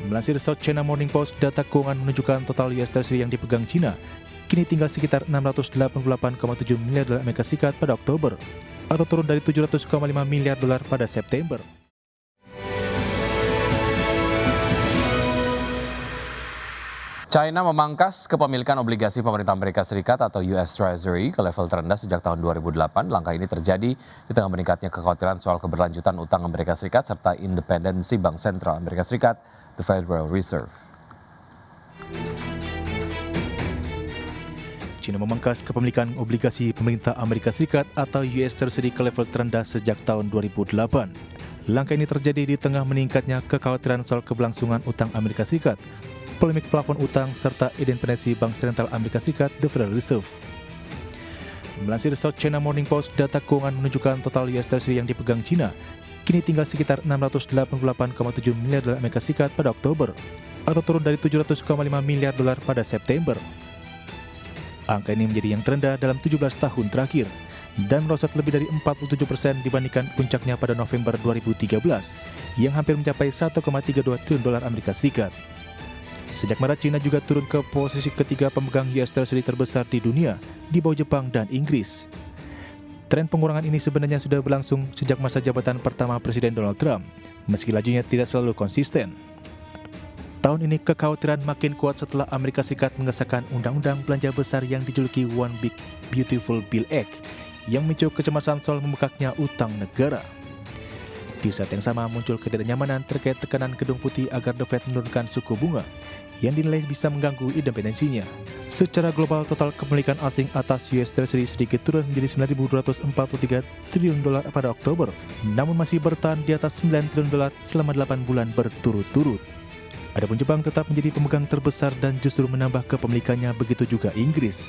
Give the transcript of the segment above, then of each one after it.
Melansir South China Morning Post, data keuangan menunjukkan total US Treasury yang dipegang China kini tinggal sekitar 688,7 miliar dolar Amerika Serikat pada Oktober, atau turun dari 700,5 miliar dolar pada September. China memangkas kepemilikan obligasi pemerintah Amerika Serikat atau US Treasury ke level terendah sejak tahun 2008. Langkah ini terjadi di tengah meningkatnya kekhawatiran soal keberlanjutan utang Amerika Serikat serta independensi Bank Sentral Amerika Serikat, the Federal Reserve. China memangkas kepemilikan obligasi pemerintah Amerika Serikat atau US Treasury ke level terendah sejak tahun 2008. Langkah ini terjadi di tengah meningkatnya kekhawatiran soal keberlangsungan utang Amerika Serikat, polemik plafon utang, serta independensi Bank Sentral Amerika Serikat, the Federal Reserve. Melansir South China Morning Post, data keuangan menunjukkan total US Treasury yang dipegang China kini tinggal sekitar 688,7 miliar dolar Amerika Serikat pada Oktober, atau turun dari 700,5 miliar dolar pada September. Angka ini menjadi yang terendah dalam 17 tahun terakhir dan merosot lebih dari 47% dibandingkan puncaknya pada November 2013 yang hampir mencapai 1,32 triliun dolar Amerika Serikat. Sejak Maret, China juga turun ke posisi ketiga pemegang US Treasury terbesar di dunia di bawah Jepang dan Inggris. Tren pengurangan ini sebenarnya sudah berlangsung sejak masa jabatan pertama Presiden Donald Trump, meski lajunya tidak selalu konsisten. Tahun ini kekhawatiran makin kuat setelah Amerika Serikat mengesahkan Undang-Undang Belanja Besar yang dijuluki One Big Beautiful Bill Act yang memicu kecemasan soal membengkaknya utang negara. Di saat yang sama muncul ketidaknyamanan terkait tekanan Gedung Putih agar The Fed menurunkan suku bunga yang dinilai bisa mengganggu independensinya. Secara global, total kepemilikan asing atas US Treasury sedikit turun menjadi 9.243 triliun dolar pada Oktober, namun masih bertahan di atas 9 triliun dolar selama 8 bulan berturut-turut. Adapun Jepang tetap menjadi pemegang terbesar dan justru menambah kepemilikannya, begitu juga Inggris.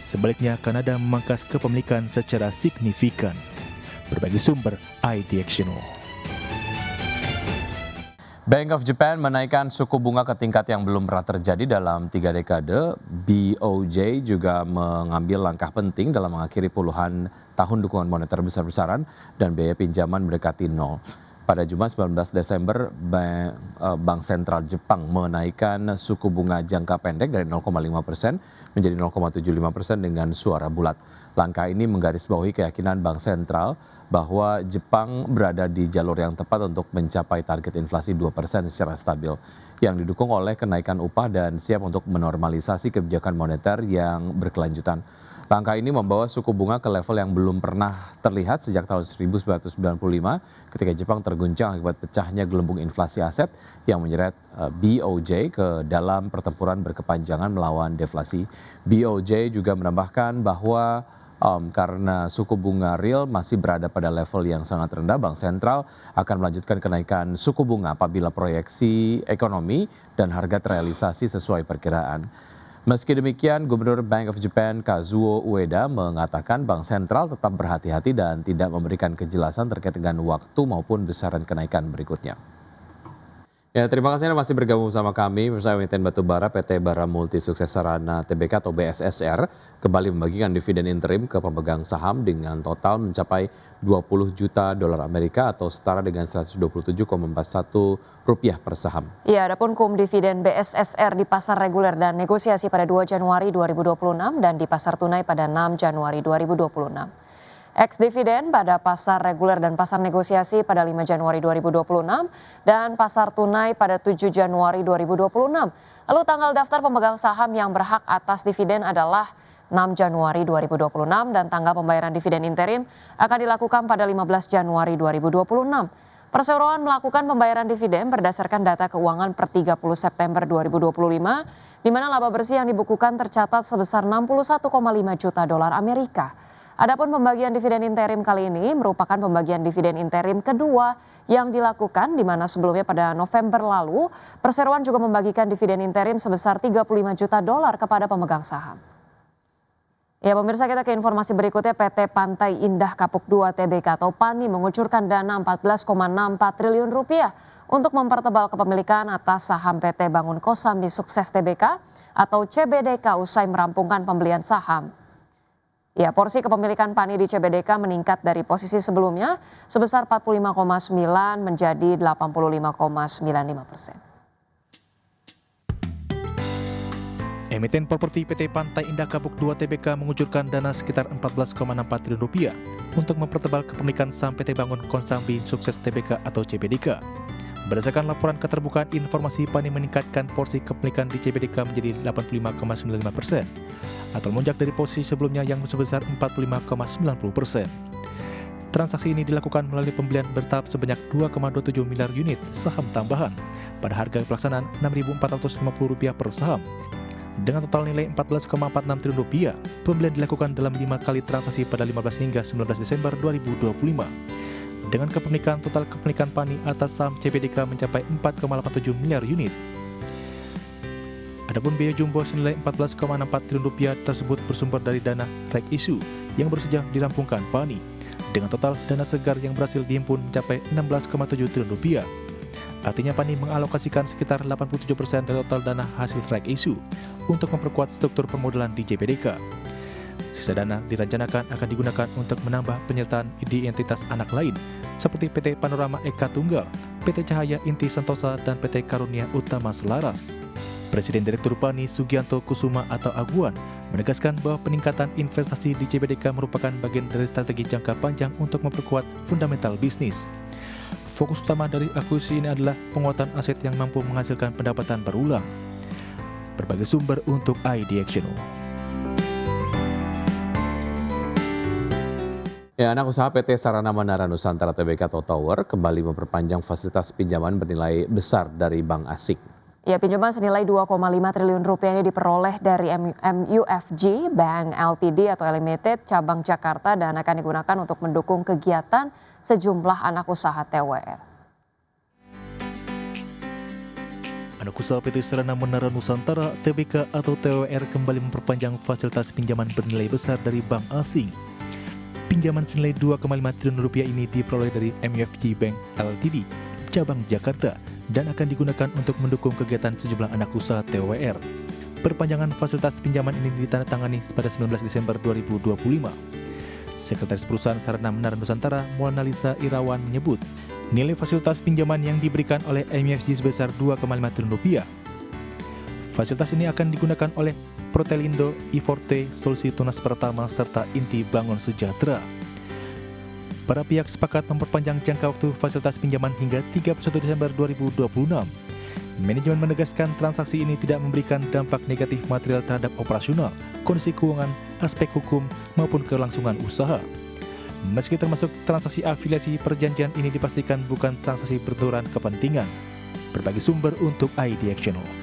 Sebaliknya, Kanada memangkas kepemilikan secara signifikan. Berbagai sumber IDXNO. Bank of Japan menaikkan suku bunga ke tingkat yang belum pernah terjadi dalam 3 dekade. BOJ juga mengambil langkah penting dalam mengakhiri puluhan tahun dukungan moneter besar-besaran dan biaya pinjaman mendekati nol. Pada Jumat 19 Desember, Bank Sentral Jepang menaikkan suku bunga jangka pendek dari 0,5% menjadi 0,75% dengan suara bulat. Langkah ini menggarisbawahi keyakinan Bank Sentral bahwa Jepang berada di jalur yang tepat untuk mencapai target inflasi 2% secara stabil, yang didukung oleh kenaikan upah dan siap untuk menormalisasi kebijakan moneter yang berkelanjutan. Langkah ini membawa suku bunga ke level yang belum pernah terlihat sejak tahun 1995 ketika Jepang terguncang akibat pecahnya gelembung inflasi aset yang menyeret BOJ ke dalam pertempuran berkepanjangan melawan deflasi. BOJ juga menambahkan bahwa karena suku bunga real masih berada pada level yang sangat rendah, Bank Sentral akan melanjutkan kenaikan suku bunga apabila proyeksi ekonomi dan harga terrealisasi sesuai perkiraan. Meski demikian, Gubernur Bank of Japan Kazuo Ueda mengatakan Bank Sentral tetap berhati-hati dan tidak memberikan kejelasan terkait dengan waktu maupun besaran kenaikan berikutnya. Ya, terima kasih Anda masih bergabung bersama kami. Bersama Emiten Batubara PT Bara Multi Sukses Sarana Tbk atau BSSR kembali membagikan dividen interim ke pemegang saham dengan total mencapai 20 juta dolar Amerika atau setara dengan 127,41 rupiah per saham. Ya, adapun dividen BSSR di pasar reguler dan negosiasi pada 2 Januari 2026 dan di pasar tunai pada 6 Januari 2026. Ex-dividen pada pasar reguler dan pasar negosiasi pada 5 Januari 2026 dan pasar tunai pada 7 Januari 2026. Lalu tanggal daftar pemegang saham yang berhak atas dividen adalah 6 Januari 2026 dan tanggal pembayaran dividen interim akan dilakukan pada 15 Januari 2026. Perseroan melakukan pembayaran dividen berdasarkan data keuangan per 30 September 2025, di mana laba bersih yang dibukukan tercatat sebesar 61,5 juta dolar Amerika. Adapun pembagian dividen interim kali ini merupakan pembagian dividen interim kedua yang dilakukan, di mana sebelumnya pada November lalu perseroan juga membagikan dividen interim sebesar 35 juta dolar kepada pemegang saham. Ya pemirsa, kita ke informasi berikutnya. PT Pantai Indah Kapuk 2 Tbk atau PANI mengucurkan dana 14,64 triliun rupiah untuk mempertebal kepemilikan atas saham PT Bangun Kosambi Sukses Tbk atau CBDK usai merampungkan pembelian saham. Ya, porsi kepemilikan PANI di CBDK meningkat dari posisi sebelumnya sebesar 45,9 menjadi 85,95%. Emiten properti PT Pantai Indah Kapuk 2 Tbk mengucurkan dana sekitar Rp14,64 triliun untuk mempertebal kepemilikan saham PT Bangun Konsambi Sukses Tbk atau CBDK. Berdasarkan laporan keterbukaan informasi, PANI meningkatkan porsi kepemilikan di CBDK menjadi 85,95% atau melonjak dari posisi sebelumnya yang sebesar 45,90%. Transaksi ini dilakukan melalui pembelian bertahap sebanyak 2,27 miliar unit saham tambahan pada harga pelaksanaan Rp6.450 per saham. Dengan total nilai Rp14,46 triliun, pembelian dilakukan dalam 5 kali transaksi pada 15 hingga 19 Desember 2025. Dengan kepemilikan total kepemilikan PANI atas saham CBDK mencapai 4,87 miliar unit. Adapun biaya jumbo senilai Rp14,64 triliun tersebut bersumber dari dana right issue yang baru saja dirampungkan PANI. Dengan total dana segar yang berhasil dihimpun mencapai Rp16,7 triliun. Artinya PANI mengalokasikan sekitar 87% dari total dana hasil right issue untuk memperkuat struktur permodalan di CBDK. Sisa dana direncanakan akan digunakan untuk menambah penyertaan di entitas anak lain seperti PT Panorama Eka Tunggal, PT Cahaya Inti Sentosa, dan PT Karunia Utama Selaras. Presiden Direktur PANI Sugianto Kusuma atau Aguan menegaskan bahwa peningkatan investasi di CBDK merupakan bagian dari strategi jangka panjang untuk memperkuat fundamental bisnis. Fokus utama dari akuisisi ini adalah penguatan aset yang mampu menghasilkan pendapatan berulang. Berbagai sumber untuk ID Action. Ya, anak usaha PT Sarana Menara Nusantara Tbk atau Tower kembali memperpanjang fasilitas pinjaman bernilai besar dari bank asing. Ya, pinjaman senilai Rp2,5 triliun ini diperoleh dari MUFG Bank Ltd atau Limited cabang Jakarta dan akan digunakan untuk mendukung kegiatan sejumlah anak usaha TWR. Anak usaha PT Sarana Menara Nusantara Tbk atau TWR kembali memperpanjang fasilitas pinjaman bernilai besar dari bank asing. Pinjaman senilai Rp2,5 triliun ini diperoleh dari MUFG Bank Ltd cabang Jakarta dan akan digunakan untuk mendukung kegiatan sejumlah anak usaha TWR. Perpanjangan fasilitas pinjaman ini ditandatangani pada 19 Desember 2025. Sekretaris Perusahaan Sarana Menara Nusantara, Mona Lisa Irawan menyebut, nilai fasilitas pinjaman yang diberikan oleh MUFG sebesar Rp2,5 triliun. Fasilitas ini akan digunakan oleh Protelindo, Iforte, Solusi Tunas Pertama, serta Inti Bangun Sejahtera. Para pihak sepakat memperpanjang jangka waktu fasilitas pinjaman hingga 31 Desember 2026. Manajemen menegaskan transaksi ini tidak memberikan dampak negatif material terhadap operasional, kondisi keuangan, aspek hukum, maupun kelangsungan usaha. Meski termasuk transaksi afiliasi, perjanjian ini dipastikan bukan transaksi benturan kepentingan. Berbagi sumber untuk ID Action.